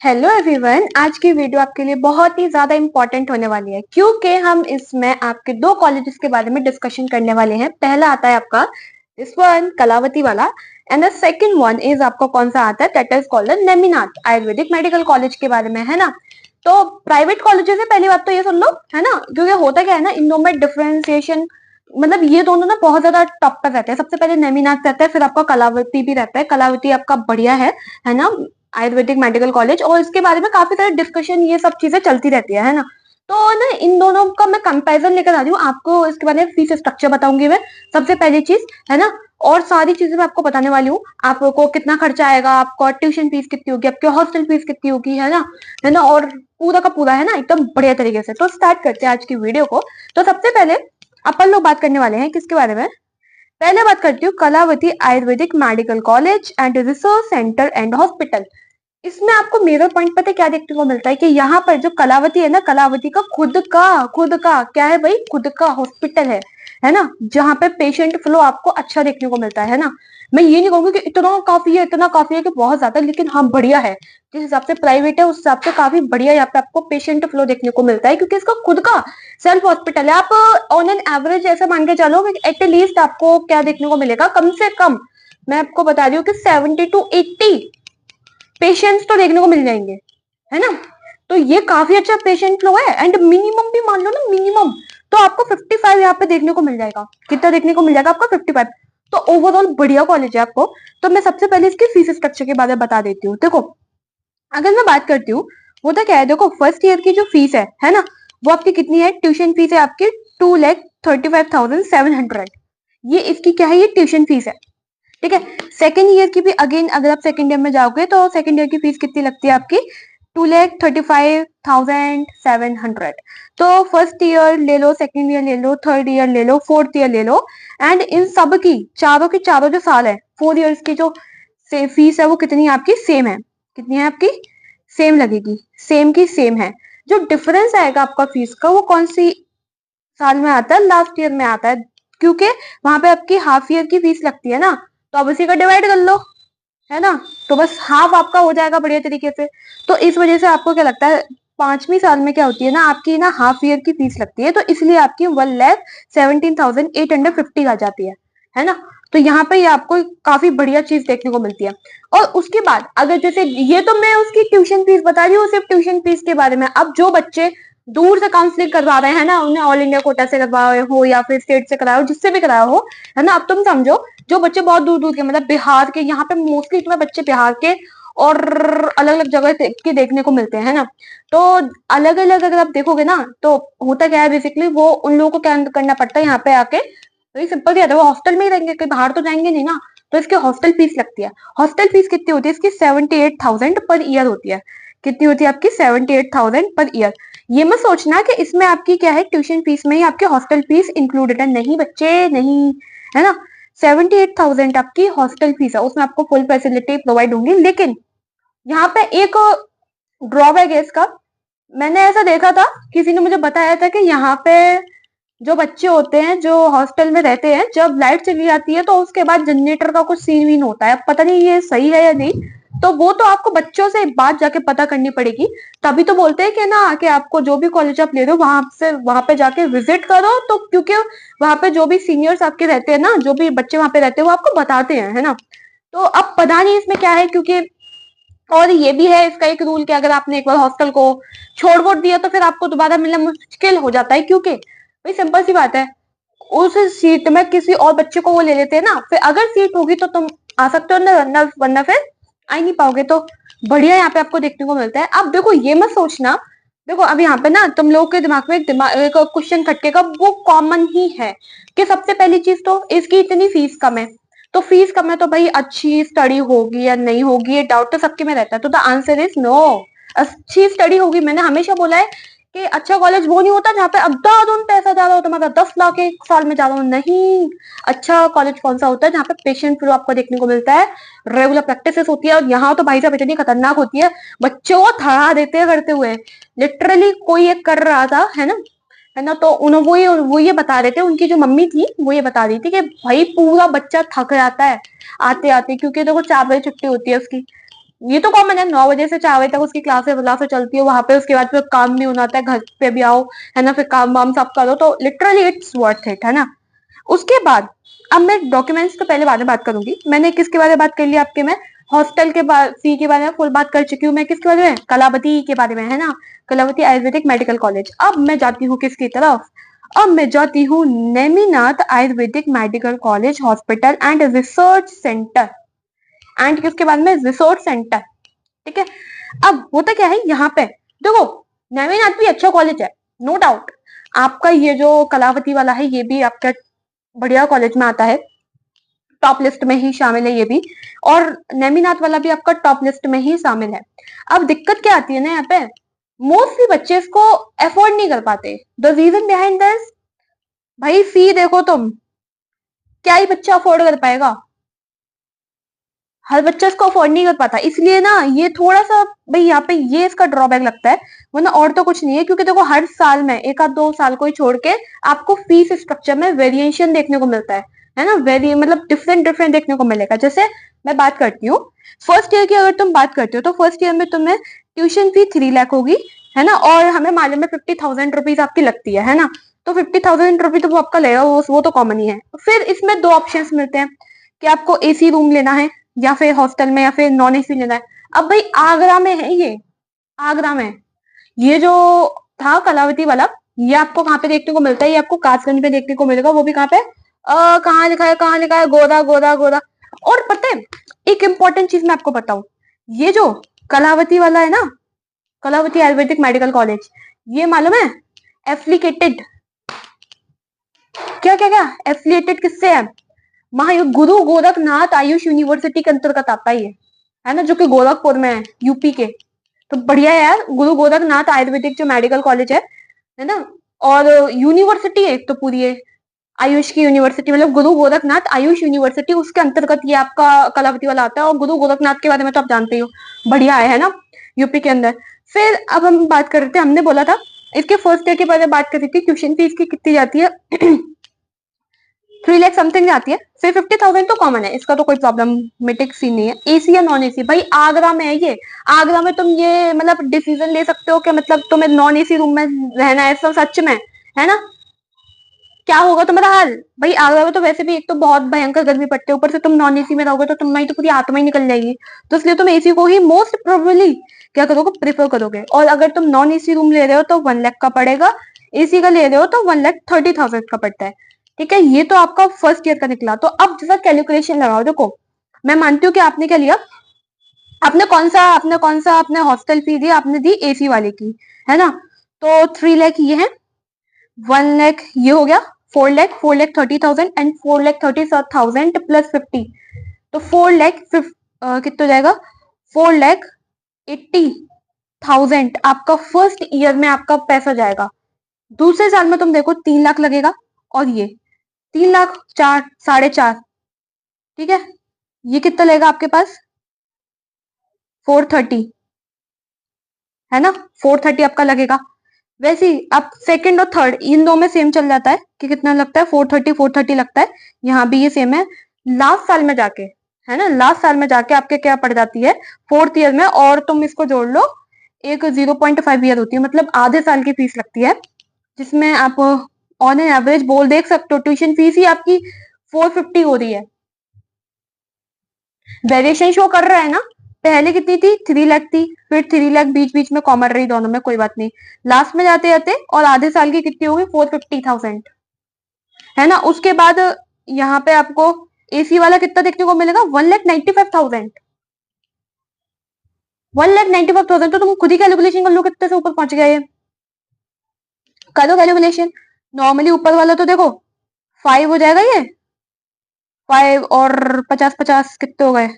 Hello everyone, आज की video आपके लिए बहुत ही ज्यादा इंपॉर्टेंट होने वाली है क्योंकि हम इसमें आपके दो कॉलेजेस के बारे में डिस्कशन करने वाले हैं। पहला आता है आपका दिस वन कलावती वाला and the second one is आपको कौन सा आता है, that is called Neminath Ayurvedic medical college के बारे में, है ना। तो प्राइवेट कॉलेजेस है, पहली बात तो ये सुन लो, है ना, क्योंकि होता क्या है ना, इन दोनों में डिफरेंशिएशन मतलब ये दोनों ना बहुत ज्यादा टॉप पर रहते हैं। सबसे पहले नेमिनाथ रहता है, फिर आपका कलावती भी रहता है। कलावती आपका बढ़िया है ना, आयुर्वेदिक मेडिकल कॉलेज, और इसके बारे में काफी सारे डिस्कशन ये सब चीजें चलती रहती है ना। तो ना इन दोनों का मैं कंपैरिजन लेकर आ रही हूँ, आपको इसके बारे में फीस स्ट्रक्चर बताऊंगी मैं सबसे पहली चीज, है ना। और सारी चीजें मैं आपको बताने वाली हूँ, आपको कितना खर्चा आएगा, आपको ट्यूशन फीस कितनी होगी, आपकी हॉस्टल फीस कितनी होगी, है ना, और पूरा का पूरा, है ना, एकदम बढ़िया तरीके से। तो स्टार्ट करते हैं आज की वीडियो को। तो सबसे पहले अपन लोग बात करने वाले हैं किसके बारे में। पहले बात करती हूँ Kalawati Ayurvedic medical college and research centre and hospital. इसमें आपको मेजर पॉइंट पता है क्या देखने को मिलता है कि यहाँ पर जो कलावती है ना, कलावती का खुद का क्या है भाई, खुद का हॉस्पिटल है ना, जहाँ पे पेशेंट फ्लो आपको अच्छा देखने को मिलता है ना। मैं ये नहीं कहूंगी कि इतना काफी है कि बहुत ज्यादा, लेकिन हाँ बढ़िया है। जिस हिसाब से प्राइवेट है उस हिसाब से काफी बढ़िया यहाँ पे आपको पेशेंट फ्लो देखने को मिलता है, क्योंकि इसका खुद का सेल्फ हॉस्पिटल है। आप ऑन एन एवरेज ऐसा मान के चलो कि एटलीस्ट आपको क्या देखने को मिलेगा, कम से कम मैं आपको बता रही हूँ कि 70 to 80 पेशेंट्स तो देखने को मिल जाएंगे, है ना। तो ये काफी अच्छा पेशेंट फ्लो है एंड मिनिमम भी मान लो ना, मिनिमम तो आपको 55 यहाँ पे देखने को मिल जाएगा। कितना देखने को मिल जाएगा आपको, 55। तो ओवरऑल बढ़िया कॉलेज है आपको। तो मैं सबसे पहले इसकी फीस स्ट्रक्चर के बारे में बता देती हूँ। देखो, अगर मैं बात करती हूँ, वो तो क्या है, देखो फर्स्ट ईयर की जो फीस है ना, वो आपकी कितनी है, ट्यूशन फीस है आपकी 2,35,700। ये इसकी क्या है, ये ट्यूशन फीस है, ठीक है। सेकेंड ईयर की भी अगेन, अगर आप सेकेंड ईयर में जाओगे तो सेकेंड ईयर की फीस कितनी लगती है आपकी, 2,35,700। तो फर्स्ट ईयर ले लो, सेकेंड ईयर ले लो, थर्ड ईयर ले लो, फोर्थ ईयर ले लो, एंड इन सब की चारों जो साल है, 4 ईयर्स की जो फीस है वो कितनी है आपकी, सेम है। कितनी है आपकी, सेम लगेगी, सेम की सेम है। जो डिफरेंस आएगा आपका फीस का वो कौन सी साल में आता है, लास्ट ईयर में आता है, क्योंकि वहां पे आपकी हाफ ईयर की फीस लगती है ना, तो अब इसी का डिवाइड कर लो, है ना। तो बस हाफ आपका हो जाएगा बढ़िया तरीके से। तो इस वजह से आपको क्या लगता है, पांचवी साल में क्या होती है ना, आपकी ना हाफ ईयर की फीस लगती है, तो इसलिए आपकी 1,17,850 आ जाती है ना। तो यहाँ पे ये आपको काफी बढ़िया चीज देखने को मिलती है। और उसके बाद अगर जैसे, ये तो मैं उसकी ट्यूशन फीस बता रही हूँ, सिर्फ ट्यूशन फीस के बारे में। अब जो बच्चे दूर से काउंसलिंग करवा रहे हैं ना, उन्हें ऑल इंडिया कोटा से करवाए हो या फिर स्टेट से कराया हो, जिससे भी कराया हो, है ना, अब तुम समझो, जो बच्चे बहुत दूर दूर के, मतलब बिहार के, यहाँ पे मोस्टली तुम्हें बच्चे बिहार के और अलग अलग जगह के देखने को मिलते हैं, है ना। तो अलग अलग अगर आप देखोगे ना, तो होता क्या है बेसिकली, वो उन लोगों को क्या करना पड़ता है यहाँ पे आके, तो सिंपल है, वो हॉस्टल में ही रहेंगे, कहीं बाहर तो जाएंगे नहीं ना। तो इसकी हॉस्टल फीस लगती है। हॉस्टल फीस कितनी होती है इसकी, 78,000 पर ईयर होती है। कितनी होती है आपकी, 78,000 पर ईयर। ये मत सोचना कि इसमें आपकी क्या है, ट्यूशन फीस में ही आपकी हॉस्टल फीस इंक्लूडेड है, नहीं बच्चे, नहीं, है ना। 78,000 आपकी हॉस्टल फीस है, उसमें आपको फुल फैसिलिटी प्रोवाइड होंगी। लेकिन यहाँ पे एक ड्रॉबैक है इसका। मैंने ऐसा देखा था, किसी ने मुझे बताया था कि यहाँ पे जो बच्चे होते हैं जो हॉस्टल में रहते हैं, जब लाइट चली जाती है तो उसके बाद जनरेटर का कुछ सीन वीन होता है, पता नहीं ये सही है या नहीं। तो वो तो आपको बच्चों से बात जाके पता करनी पड़ेगी, तभी तो बोलते हैं कि ना, कि आपको जो भी कॉलेज आप ले रहे हो वहां पे जाके विजिट करो, तो क्योंकि वहां पे जो भी सीनियर्स आपके रहते हैं ना, जो भी बच्चे वहां पे रहते हैं वो आपको बताते हैं, है ना। तो अब पता नहीं इसमें क्या है, क्योंकि और ये भी है इसका एक रूल कि अगर आपने एक बार हॉस्टल को छोड़ वोड़ दिया तो फिर आपको दोबारा मिलना मुश्किल हो जाता है, क्योंकि भाई सिंपल सी बात है, उस सीट में किसी और बच्चे को वो ले लेते हैं ना, फिर अगर सीट होगी तो तुम आ सकते हो ना, वरना फिर आ ही नहीं पाओगे। तो बढ़िया यहाँ पे आपको देखने को मिलता है। अब देखो, ये मत सोचना, देखो अब यहाँ पे ना तुम लोग के दिमाग में एक क्वेश्चन खटकेगा, वो कॉमन ही है कि सबसे पहली चीज तो इसकी इतनी फीस कम है। तो फीस कम है तो भाई अच्छी स्टडी होगी या नहीं होगी, ये डाउट तो सबके में रहता है। तो द आंसर इज नो, अच्छी स्टडी होगी। मैंने हमेशा बोला है कि अच्छा कॉलेज वो नहीं होता जहाँ पे अंधाधुन पैसा जा रहा हो, तुम्हारा 10 लाख एक साल में जा रहा हो, नहीं। अच्छा कॉलेज कौन सा होता है, जहाँ पे पेशेंट फ्लो आपको देखने को मिलता है, रेगुलर प्रैक्टिस होती है। और यहाँ तो भाई साहब इतनी खतरनाक होती है, बच्चों को थड़ा देते हैं करते हुए। लिटरली कोई एक कर रहा था, है ना, तो उन्होंने वो ये बता रहे थे, उनकी जो मम्मी थी वो ये बता रही थी कि भाई पूरा बच्चा थक जाता है आते आते, क्योंकि देखो 4 बजे छुट्टी होती है उसकी, ये तो कॉमन है, 9 बजे से 4 बजे तक उसकी क्लासेस चलती है वहां पे, उसके बाद फिर काम भी होना होता है, घर पे भी आओ, है ना, फिर काम वाम सब करो, तो लिटरली इट्स वर्थ इट, है ना। उसके बाद अब मैं डॉक्यूमेंट्स तो पहले बाद में बात करूंगी। मैंने किसके बारे में बात कर ली आपके में, हॉस्टल के फी के बारे में फुल बात कर चुकी हूँ मैं। किसके बारे में, कलावती के बारे में, है ना, कलावती आयुर्वेदिक मेडिकल कॉलेज। अब मैं जाती हूँ किसकी तरफ, अब मैं जाती हूँ Neminath Ayurvedic medical college hospital and research centre, and किसके बाद में, रिसोर्स सेंटर। ठीक है, अब होता क्या है यहाँ पे, देखो नेमिनाथ भी अच्छा कॉलेज है, नो डाउट। आपका ये जो कलावती वाला है ये भी आपका बढ़िया कॉलेज में आता है, टॉप लिस्ट में ही शामिल है ये भी, और नेमिनाथ वाला भी आपका टॉप लिस्ट में ही शामिल है। अब दिक्कत क्या आती है ना यहाँ पे, मोस्टली बच्चे इसको अफोर्ड नहीं कर पाते। द रीजन बिहाइंड दिस, भाई फी देखो तुम, क्या ही बच्चा अफोर्ड कर पाएगा, हर बच्चा इसको अफोर्ड नहीं कर पाता, इसलिए ना ये थोड़ा सा भाई यहाँ पे ये इसका ड्रॉबैक लगता है, वरना और तो कुछ नहीं है। क्योंकि देखो हर साल में एक आध 2 साल को ही छोड़ के आपको फीस स्ट्रक्चर में वेरिएशन देखने को मिलता है ना, वेरी मतलब डिफरेंट डिफरेंट देखने को मिलेगा। जैसे मैं बात करती हूँ फर्स्ट ईयर की, अगर तुम बात करते हो तो फर्स्ट ईयर में तुम्हें ट्यूशन फी 3 लाख होगी, है ना, और हमें मालूम है 50,000 रुपीज आपकी लगती है ना, तो 50,000 रुपीज तो वो आपका लेगा, वो तो कॉमन ही है। फिर इसमें 2 ऑप्शंस मिलते हैं कि आपको एसी रूम लेना है या फिर हॉस्टल में, या फिर नॉन एसी लेना है। अब भाई आगरा में है ये, आगरा में ये जो था कलावती वाला, ये आपको कहाँ पे देखने को मिलता है, ये आपको कासगंज में देखने को मिलेगा, वो भी कहाँ पे, कहाँ लिखा है, कहाँ लिखा है, गोदा गोदा गोदा। और पता है एक इंपॉर्टेंट चीज मैं आपको बताऊं, ये जो कलावती वाला है ना, कलावती आयुर्वेदिक मेडिकल कॉलेज, ये मालूम है एफिलिएटेड, क्या क्या क्या एफिलिएटेड किससे है, महायुग गुरु गोरखनाथ आयुष यूनिवर्सिटी के अंतर्गत आता है ना, जो कि गोरखपुर में है, यूपी के। तो बढ़िया है यार, गुरु गोरखनाथ आयुर्वेदिक जो मेडिकल कॉलेज है ना, और यूनिवर्सिटी है एक तो पूरी है, आयुष की यूनिवर्सिटी, मतलब गुरु गोरखनाथ आयुष यूनिवर्सिटी, उसके अंतर्गत ये आपका कलावती वाला आता है। और गुरु गोरखनाथ के बारे में तो आप जानते ही हो, बढ़िया है ना, यूपी के अंदर। फिर अब हम बात कर रहे थे, हमने बोला था इसके फर्स्ट ईयर के बारे में बात कर रही थी, ट्यूशन फीस की कितनी जाती है 3 लाख समथिंग जाती है। फिर 50,000 तो कॉमन है, इसका तो कोई प्रॉब्लमेटिक सीन नहीं है। एसी या नॉन एसी, भाई आगरा में है ये, आगरा में तुम ये मतलब डिसीजन ले सकते हो कि मतलब तुम्हें नॉन एसी रूम में रहना है, सब सच में, है ना, क्या होगा तुम्हारा हाल। भाई आगरा में तो वैसे भी एक तो बहुत भयंकर गर्मी पड़ती है, ऊपर से तुम नॉन एसी में रहोगे तो तुम्हारी तो पूरी आत्मा ही निकल जाएगी। तो इसलिए तुम एसी को ही मोस्ट प्रोबेबली क्या करोगे, प्रेफर करोगे। और अगर तुम नॉन एसी रूम ले रहे हो तो 1 लाख का पड़ेगा, एसी का ले रहे हो तो 1,30,000 का पड़ता है। ठीक है, ये तो आपका फर्स्ट ईयर का निकला। तो अब जैसा कैलकुलेशन लगाओ, देखो मैं मानती हूँ कि आपने क्या लिया, आपने कौन सा आपने हॉस्टल फी दी, आपने दी एसी वाले की, है ना। तो 3 लाख ये है, 1 लाख ये हो गया, 4 लाख 30,000 एंड 4,37,000 प्लस 50, तो 4 लाख कितना हो जाएगा, 4,80,000 आपका फर्स्ट ईयर में आपका पैसा जाएगा। दूसरे साल में तुम देखो 3 लाख लगेगा, और ये 3 लाख 4 साढ़े 4, ठीक है, ये कितना लगेगा आपके पास 430, है ना, 430 आपका लगेगा। वैसे ही अब सेकंड और थर्ड इन दो में सेम चल जाता है कि कितना लगता है, 430 लगता है, यहाँ भी ये सेम है। लास्ट साल में जाके, है ना, लास्ट साल में जाके आपके क्या पड़ जाती है फोर्थ ईयर में, और तुम इसको जोड़ लो, एक 0.5 ईयर होती है, मतलब आधे साल की फीस लगती है, जिसमें आप ऑन एन एवरेज बोल देख सकते हो ट्यूशन फीस ही आपकी 450 हो रही है। वेरिएशन शो कर रहा है ना, पहले कितनी थी 3 लाख थी, फिर 3 लाख बीच बीच में कॉमन रही दोनों में, कोई बात नहीं, लास्ट में जाते जाते और आधे साल की कितनी होगी 450,000, है ना। उसके बाद यहाँ पे आपको एसी वाला कितना देखने को मिलेगा 1,95,000, 1,95,000, तो तुम खुद ही कैलकुलेशन कर लो कितने से ऊपर पहुंच गया ये, करो कैलकुलेशन। नॉर्मली ऊपर वाला तो देखो 5 हो जाएगा, ये 5 और 50 50 कितने हो गए,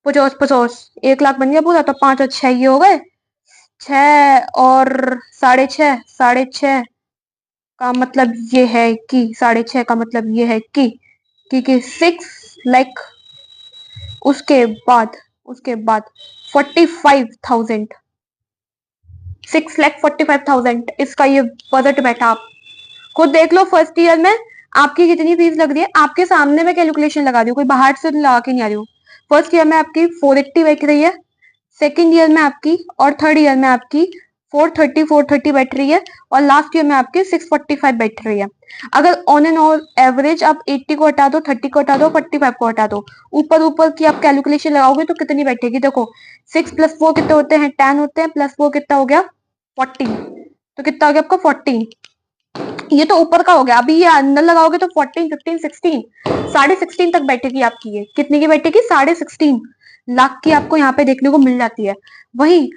50 50, 1 लाख बन गया पूरा, तो 5 और 6 ये हो गए, 6 और साढ़े छह का मतलब ये है कि 6.5 का मतलब ये है कि 6 लाख, उसके बाद 45,000, 6,45,000 इसका ये बजट बैठा। आप खुद देख लो फर्स्ट ईयर में आपकी कितनी फीस लग रही है, आपके सामने मैं कैलकुलेशन लगा रही हूँ, कोई बाहर से लगा के नहीं आ रही हूँ। फर्स्ट ईयर में आपकी 480 बैठ रही है, सेकेंड ईयर में आपकी और थर्ड ईयर में आपकी 430 बैठ रही है, और लास्ट ईयर में आपकी 645 बैठ रही है। अगर ऑन एंड ऑल एवरेज आप 80 को हटा दो, 30 को हटा दो, 45 को हटा दो, ऊपर ऊपर की आप कैलकुलेशन लगाओगे तो कितनी बैठेगी? देखो 6 + 4 कितने होते हैं? 10 होते हैं, प्लस 4 कितना हो गया? 14। तो कितना हो गया आपका? 14। ये तो ऊपर का हो गया, अभी ये अंदर लगाओगे तो 14, 15, 16, 16.5 तक बैठेगी आपकी। ये कितनी की बैठेगी? 16.5 लाख की आपको यहाँ पे देखने को मिल जाती है। वही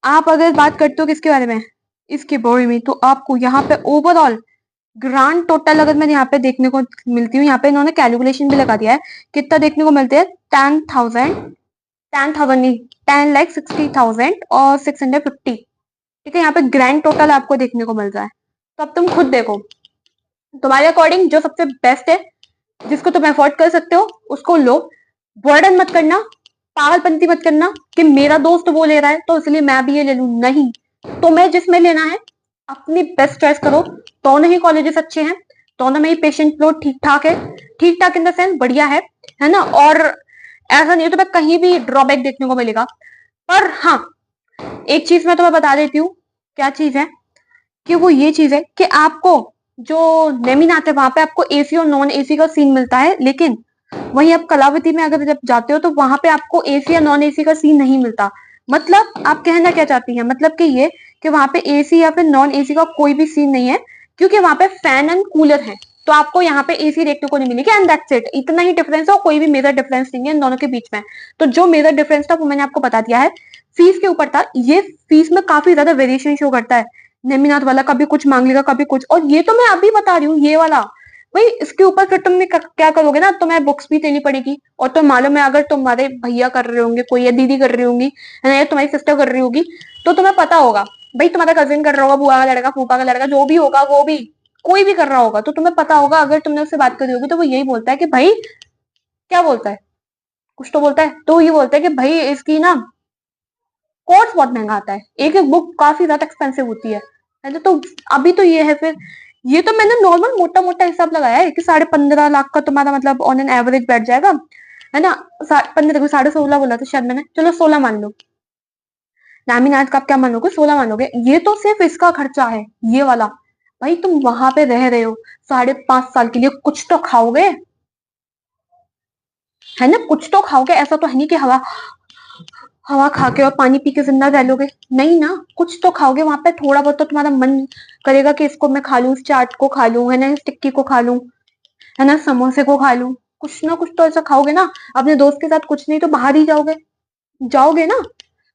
आप अगर बात करते हो किसके बारे में, इसके बॉडी में, तो आपको यहाँ पे ओवरऑल ग्रांड टोटल अगर मैं यहाँ पे देखने को मिलती हूँ, यहाँ पे इन्होंने कैलकुलेशन भी लगा दिया है, कितना देखने को मिलते हैं? 10,000, 10,000 नहीं, 10,60,000 और 650। ठीक है, यहाँ पे ग्रैंड टोटल आपको देखने को मिल रहा है। तो अब तुम खुद देखो, तुम्हारे अकॉर्डिंग जो सबसे बेस्ट है, जिसको तुम अफोर्ड कर सकते हो उसको लो। बर्डन मत करना, पागलपंती मत करना कि मेरा दोस्त वो ले रहा है तो इसलिए मैं भी ये ले लूं। नहीं, तुम्हें जिसमें लेना है अपनी बेस्ट चॉइस करो। दोनों ही कॉलेजेस अच्छे हैं, दोनों में ही पेशेंट फ्लो ठीक ठाक है, ठीक ठाक इन द सेंस बढ़िया है ना। और ऐसा नहीं है तुम्हें कहीं भी ड्रॉबैक देखने को मिलेगा। पर हाँ, एक चीज मैं तुम्हें बता देती हूँ। क्या चीज है? कि वो ये चीज है कि आपको जो नेमिनाथ है वहां पे आपको एसी और नॉन एसी का सीन मिलता है, लेकिन वहीं आप कलावती में अगर जब जाते हो तो वहां पे आपको एसी या नॉन एसी का सीन नहीं मिलता। मतलब आप कहना क्या चाहती हैं? मतलब कि ये कि वहां पे एसी या फिर नॉन एसी का कोई भी सीन नहीं है, क्योंकि वहां पे फैन एंड कूलर है। तो आपको यहाँ पे एसी देखने को नहीं मिलेगी, एंड दैट्स इट। इतना ही डिफरेंस है, कोई भी मेजर डिफरेंस नहीं है इन दोनों के बीच में। तो जो मेजर डिफरेंस था वो मैंने आपको बता दिया है, फीस के ऊपर था। ये फीस में काफी ज्यादा वेरिएशन शो करता है। नेमिनाथ वाला कभी कुछ मांग लेगा, कभी कुछ, और ये तो मैं अभी बता रही हूँ ये वाला। भाई इसके ऊपर फिर तुमने क्या करोगे ना, तुम्हें बुक्स भी देनी पड़ेगी। और तो मालूम है अगर तुम्हारे भैया कर रहे होंगे कोई, या दीदी कर रही होंगी, है ना, या तुम्हारी सिस्टर कर रही होगी, तो तुम्हें पता होगा। भाई तुम्हारा कजिन कर रहा होगा, बुआ का लड़का, फूफा का लड़का, जो भी होगा, वो भी कोई भी कर रहा होगा, तो तुम्हें पता होगा। अगर तुमने उससे बात करी होगी तो वो यही बोलता है कि भाई, क्या बोलता है, कुछ तो बोलता है, तो ये बोलता है कि भाई इसकी ना कोर्स बहुत महंगा आता है, एक एक बुक काफी ज्यादा एक्सपेंसिव होती है ना। तो अभी तो ये है। फिर ये तो मैंने नॉर्मल मोटा मोटा हिसाब लगाया है कि 15.5 लाख का तुम्हारा मतलब ऑन एन एवरेज बैठ जाएगा, है ना। 15 को 16.5 बोला था शायद मैंने, चलो 16 मान लो। नामीनाथ का आप क्या मानोगे? 16 मानोगे। ये तो सिर्फ इसका खर्चा है, ये वाला। भाई तुम वहां पे रह रहे हो 5.5 साल के लिए, कुछ तो खाओगे, है ना, कुछ तो खाओगे। ऐसा तो है नहीं कि हवा हवा खा के और पानी पी के जिंदा रह लोगे, नहीं ना, कुछ तो खाओगे वहां पे। थोड़ा बहुत तो तुम्हारा मन करेगा कि इसको मैं खा लूं, इस चाट को खा लूं, है ना, इस टिक्की को खा लूं, है ना, समोसे को खा लूं। कुछ ना कुछ तो ऐसा खाओगे ना। अपने दोस्त के साथ कुछ नहीं तो बाहर ही जाओगे, जाओगे ना।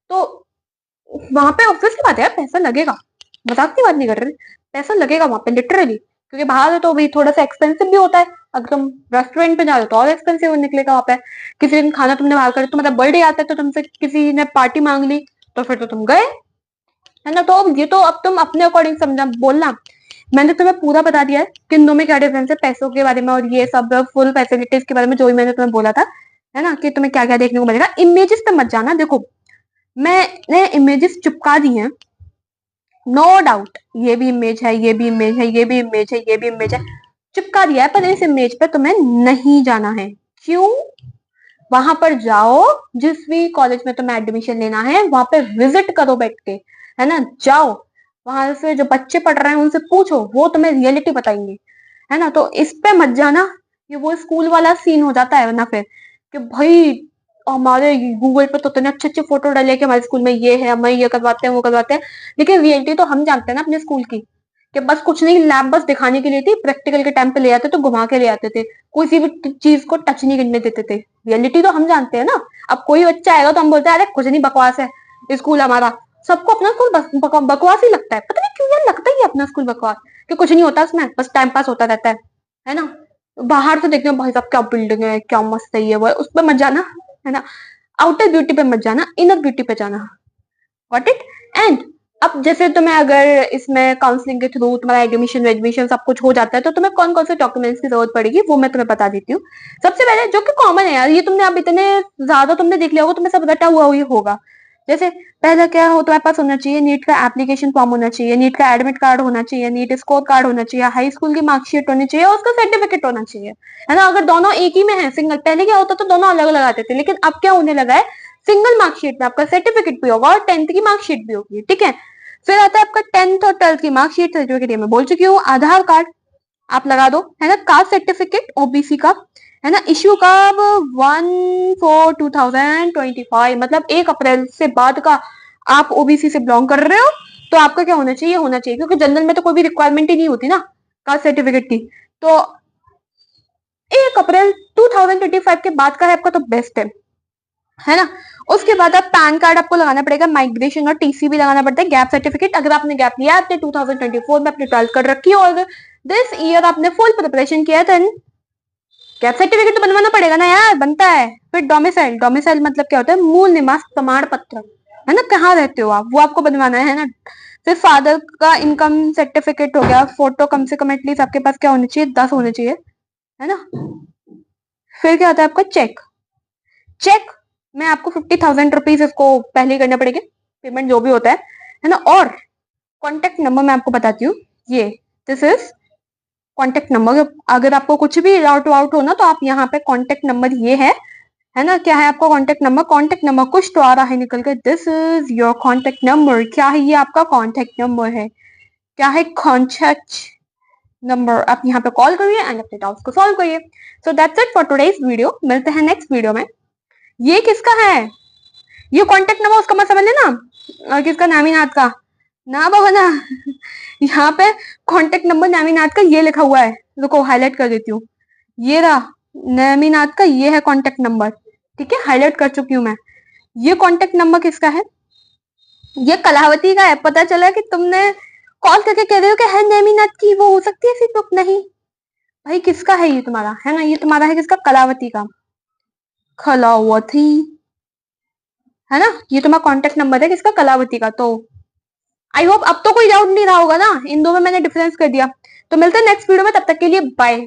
तो वहां पे ऑब्वियस की बात है यार, पैसा लगेगा, मजाक की बात नहीं कर रहे, पैसा लगेगा वहां पे लिटरली। क्योंकि बाहर तो भी थोड़ा सा एक्सपेंसिव भी होता है। अगर तुम रेस्टोरेंट पे जा रहे हो तो और एक्सपेंसिव निकलेगा वहां पे। किसी दिन खाना तुमने बाहर कर, तुम्हारा बर्थडे आता है तो तुमसे किसी ने पार्टी मांग ली, तो फिर तो तुम गए, है ना। तो ये तो अब तुम अपने अकॉर्डिंग समझा बोलना। मैंने तुम्हें पूरा बता दिया है कि इन दो में क्या डिफरेंस है, पैसों के बारे में और ये सब फुल फैसिलिटीज के बारे में, जो भी मैंने तुम्हें बोला था, है ना, कि तुम्हें क्या क्या देखने को मिलेगा। इमेजेस पे मत जाना। देखो मैंने इमेजेस चिपका दी हैं, नो डाउट, ये भी इमेज है, ये भी इमेज है, ये भी इमेज है, ये भी इमेज है, चिपका दिया है। पर इस इमेज पे तुम्हें नहीं जाना है। क्यों? वहां पर जाओ, जिस भी कॉलेज में तुम्हें एडमिशन लेना है वहां पे विजिट करो बैठ के, है ना। जाओ वहां से जो बच्चे पढ़ रहे हैं उनसे पूछो, वो तुम्हें रियलिटी बताएंगे, है ना। तो इस पे मत जाना, ये वो स्कूल वाला सीन हो जाता है ना फिर, कि भाई हमारे गूगल पे तो इतने अच्छे अच्छे फोटो डाले कि हमारे स्कूल में ये है, हम ये करवाते हैं, वो करवाते हैं। लेकिन रियलिटी तो हम जानते हैं ना अपने स्कूल की, कि बस कुछ नहीं, लैब बस दिखाने के लिए थी, प्रैक्टिकल के टाइम पे ले आते तो घुमा के ले आते थे, किसी भी चीज को टच नहीं करने देते थे। रियलिटी तो हम जानते हैं ना। अब कोई बच्चा आएगा तो हम बोलते हैं अरे कुछ नहीं, बकवास है स्कूल हमारा। सबको अपना स्कूल बकवास ही लगता है, पता नहीं क्यों यार लगता ही है अपना स्कूल बकवास, कि कुछ नहीं होता उसमें, बस टाइम पास होता रहता है ना। बाहर से देखने में भाई साहब क्या बिल्डिंग है, क्या मस्त है, ये वो है, उस पर मत जाना, है ना। आउटर ब्यूटी पे मत जाना, इनर ब्यूटी पे जाना। Got it? एंड अब जैसे तुम्हें अगर इसमें काउंसलिंग के थ्रू तुम्हारा एडमिशन एडमिशन सब कुछ हो जाता है, तो तुम्हें कौन कौन से डॉक्यूमेंट्स की जरूरत पड़ेगी वो मैं तुम्हें बता देती हूँ। सबसे पहले जो कि कॉमन है यार, ये तुमने अब इतने ज्यादा तुमने देख लिया होगा, तुम्हें सब रटा हुआ ही होगा। जैसे पहले क्या हो, तुम्हारे पास होना चाहिए नीट का एप्लीकेशन फॉर्म होना चाहिए, नीट का एडमिट कार्ड होना चाहिए, नीट स्कोर कार्ड होना चाहिए, हाई स्कूल की मार्कशीट होनी चाहिए और उसका सर्टिफिकेट होना चाहिए, है ना। अगर दोनों एक ही में है सिंगल, पहले क्या होता तो दोनों अलग अलग आते थे, लेकिन अब क्या होने लगा है, सिंगल मार्कशीट में आपका सर्टिफिकेट भी होगा और 10th की मार्कशीट भी होगी, ठीक है। फिर आता है आपका 10th और 12th की मार्कशीट, सर्टिफिकेट, ये मैं बोल चुकी हूँ। आधार कार्ड आप लगा दो, है ना। कास्ट सर्टिफिकेट ओबीसी का, है ना, इश्यू कब, 1/4/2025, मतलब 1 अप्रैल से बाद का आप ओबीसी से बिलोंग कर रहे हो तो आपका क्या होना चाहिए, होना चाहिए, क्योंकि जनरल में तो कोई भी रिक्वायरमेंट ही नहीं होती ना कास्ट सर्टिफिकेट की। तो 1 अप्रैल 2025 के बाद का है आपका तो बेस्ट है ना। उसके बाद आप पैन कार्ड आपको लगाना पड़ेगा, माइग्रेशन और टीसी भी लगाना पड़ता है, गैप सर्टिफिकेट अगर आपने गैप लिया है, आपने 2024 में अपनी 12th कर रखी है और दिस ईयर आपने फुल प्रिपरेशन किया है, गैप सर्टिफिकेट तो बनवाना पड़ेगा ना यार, बनता है। फिर डोमिसाइल, डोमिसाइल मतलब क्या होता है, मूल निवास प्रमाण पत्र, है ना, कहाँ रहते हो आप, वो आपको बनवाना है ना। फिर फादर का इनकम सर्टिफिकेट हो गया, फोटो कम से कम एटलीस्ट आपके पास क्या होनी चाहिए, 10 होने चाहिए, है ना। फिर क्या होता है आपका चेक, चेक में आपको 50,000 रुपीज इसको पहले ही करना पड़ेगा, पेमेंट जो भी होता है ना। और कॉन्टेक्ट नंबर मैं आपको बताती हूँ, ये दिस इज कॉन्टेक्ट नंबर। अगर आपको कुछ भी डाउट वाउट हो ना तो आप यहाँ पे कॉन्टेक्ट नंबर ये है ना। क्या है आपका कॉन्टेक्ट नंबर, कॉन्टेक्ट नंबर कुछ तो आ रहा है निकल के, this is your contact number. क्या है, ये आपका कॉन्टेक्ट नंबर है, क्या है, कॉन्टेक्ट नंबर। आप यहाँ पे कॉल करिए एंड अपने डाउट्स को सॉल्व करिए। So that's it for today's video, मिलते हैं नेक्स्ट वीडियो में। ये किसका है, ये कॉन्टेक्ट नंबर उसका मत समझ लेना, और किसका, नामीनाथ का ना बाबा ना। यहाँ पे कॉन्टेक्ट नंबर नामीनाथ का ये लिखा हुआ है, रुको हाईलाइट कर देती हूँ, ये रहा नामीनाथ का, ये है कॉन्टेक्ट नंबर, ठीक है, हाईलाइट कर चुकी हूँ मैं। ये कॉन्टेक्ट नंबर किसका है, ये कलावती का है। पता चला कि तुमने कॉल करके कह रहे हो कि है नेमीनाथ की, वो हो सकती है ऐसी बुक, नहीं भाई, किसका है ये तुम्हारा, है ना, ये तुम्हारा है किसका, कलावती का, कलावती, है ना, ये तुम्हारा कॉन्टेक्ट नंबर है किसका, कलावती का। तो आई होप अब तो कोई डाउट नहीं रहा होगा ना, इन दो में मैंने डिफरेंस कर दिया। तो मिलते हैं नेक्स्ट वीडियो में, तब तक के लिए बाय।